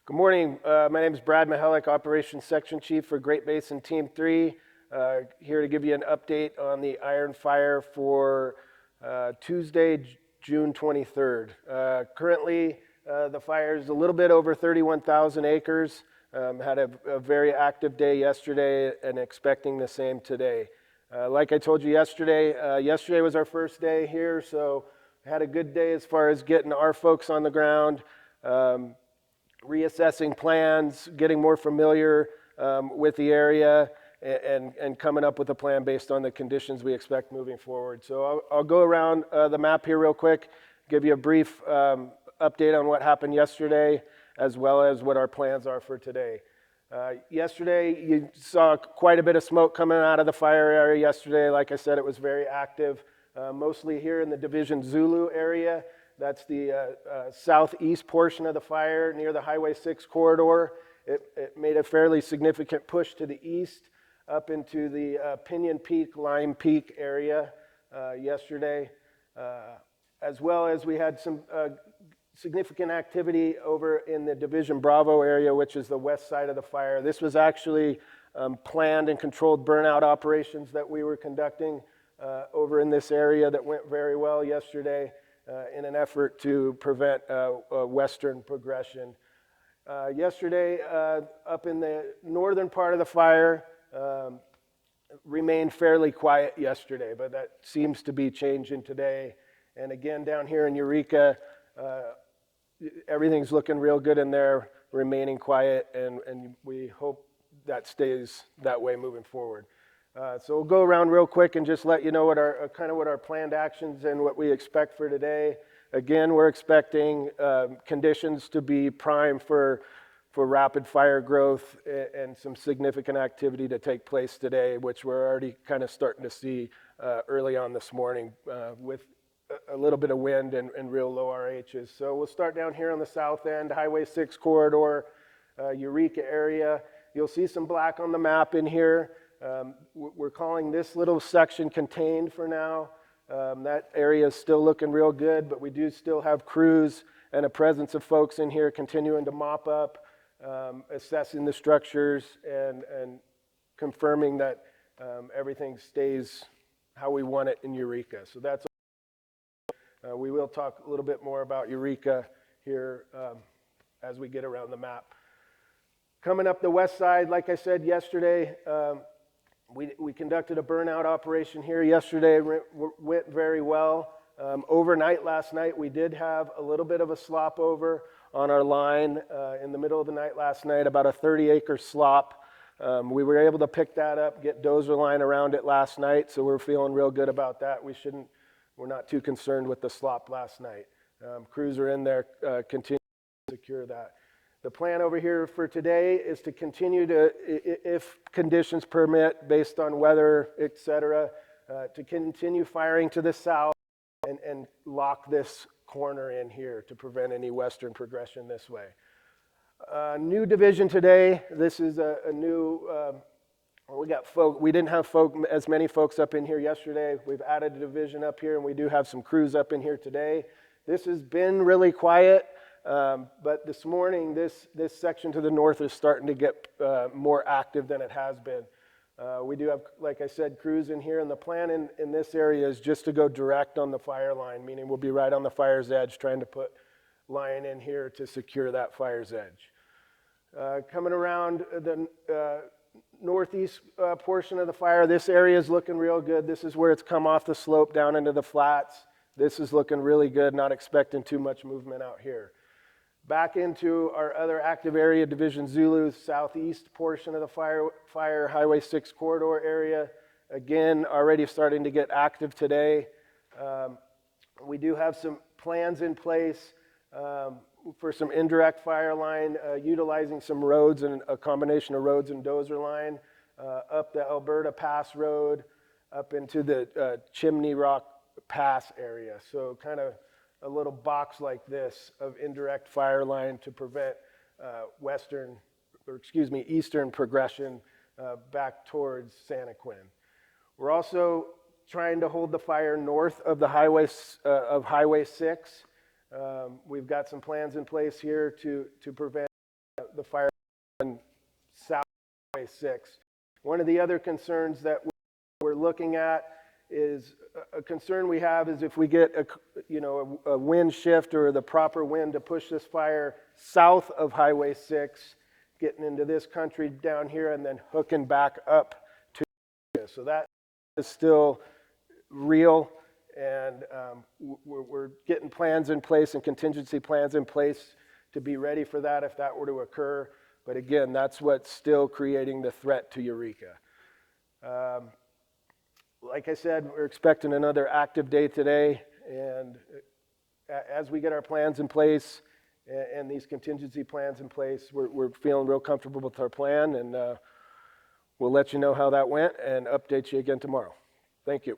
Good morning. My name is Brad Mihalik, Operations Section Chief for Great Basin Team 3. Here to give you an update on the Iron Fire for Tuesday, June 23rd. Currently, the fire is a little bit over 31,000 acres. Had a very active day yesterday and expecting the same today. Like I told you yesterday, yesterday was our first day here, so had a good day as far as getting our folks on the ground. Reassessing plans, getting more familiar with the area, and coming up with a plan based on the conditions we expect moving forward. So I'll go around the map here real quick, give you a brief update on what happened yesterday, as well as what our plans are for today. Yesterday, you saw quite a bit of smoke coming out of the fire area yesterday. Like I said, it was very active, mostly here in the Division Zulu area. That's the southeast portion of the fire near the Highway 6 corridor. It made a fairly significant push to the east up into the Pinyon Peak, Lime Peak area yesterday, as well as we had some significant activity over in the Division Bravo area, which is the west side of the fire. This was actually planned and controlled burnout operations that we were conducting over in this area that went very well yesterday. In an effort to prevent a western progression. Yesterday, up in the northern part of the fire, remained fairly quiet yesterday, but that seems to be changing today. And again, down here in Eureka, everything's looking real good in there, remaining quiet, and we hope that stays that way moving forward. So we'll go around real quick and just let you know what our planned actions and what we expect for today. Again, we're expecting conditions to be prime for rapid fire growth and some significant activity to take place today, which we're already kind of starting to see early on this morning with a little bit of wind and real low RHs. So we'll start down here on the south end, Highway 6 corridor, Eureka area. You'll see some black on the map in here. We're calling this little section contained for now. That area is still looking real good, but we do still have crews and a presence of folks in here continuing to mop up, assessing the structures and confirming that everything stays how we want it in Eureka. So that's we will talk a little bit more about Eureka here as we get around the map. Coming up the west side, like I said yesterday, we conducted a burnout operation here yesterday. Went very well. Overnight last night, we did have a little bit of a slop over on our line in the middle of the night last night, about a 30-acre slop. We were able to pick that up, get dozer line around it last night, so we're feeling real good about that. We're not too concerned with the slop last night. Crews are in there, continue to secure that. The plan over here for today is to continue to, if conditions permit, based on weather, et cetera, to continue firing to the south and lock this corner in here to prevent any western progression this way. New division today. This is a new, we didn't have as many folks up in here yesterday. We've added a division up here, and we do have some crews up in here today. This has been really quiet. But this morning, this section to the north is starting to get more active than it has been. We do have, like I said, crews in here, and the plan in this area is just to go direct on the fire line, meaning we'll be right on the fire's edge trying to put line in here to secure that fire's edge. Coming around the northeast portion of the fire, this area is looking real good. This is where it's come off the slope down into the flats. This is looking really good, not expecting too much movement out here. Back into our other active area, Division Zulu, southeast portion of the fire Highway 6 corridor area. Again, already starting to get active today. We do have some plans in place for some indirect fire line, utilizing some roads and a combination of roads and dozer line up the Alberta Pass Road, up into the Chimney Rock Pass area. So kind of a little box like this of indirect fire line to prevent eastern progression back towards Santaquin. We're also trying to hold the fire north of the Highway 6. We've got some plans in place here to prevent the fire on South Highway 6. One of the other concerns that we're looking at is a concern we have is if we get a wind shift or the proper wind to push this fire south of Highway 6, getting into this country down here and then hooking back up to this. So that is still real, and we're getting plans in place and contingency plans in place to be ready for that if that were to occur. But again, that's what's still creating the threat to Eureka. Like I said, we're expecting another active day today, and as we get our plans in place and these contingency plans in place, we're feeling real comfortable with our plan, and we'll let you know how that went and update you again tomorrow. Thank you.